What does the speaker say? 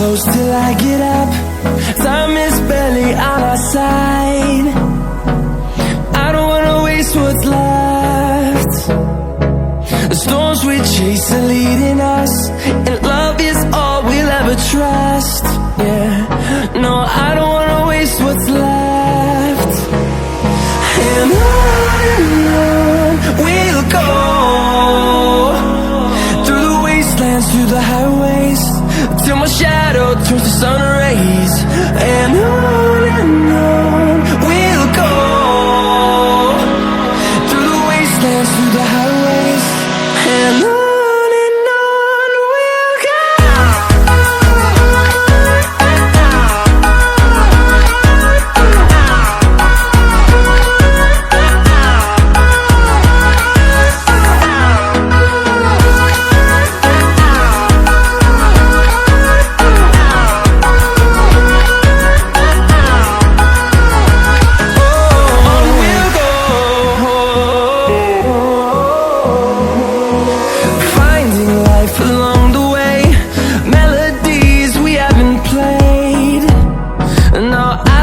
close till I get up. Time is barely on our side. I don't wanna waste what's left. The storms we chase are leading us, and love is all we'll ever trust. Yeah, no, I don't wanna waste what's left. And on we'll go, through the wastelands, through the highways, till my shadow turns to sun rays. And on we'll go, through the wastelands, through the highways, and on we'll go. No, I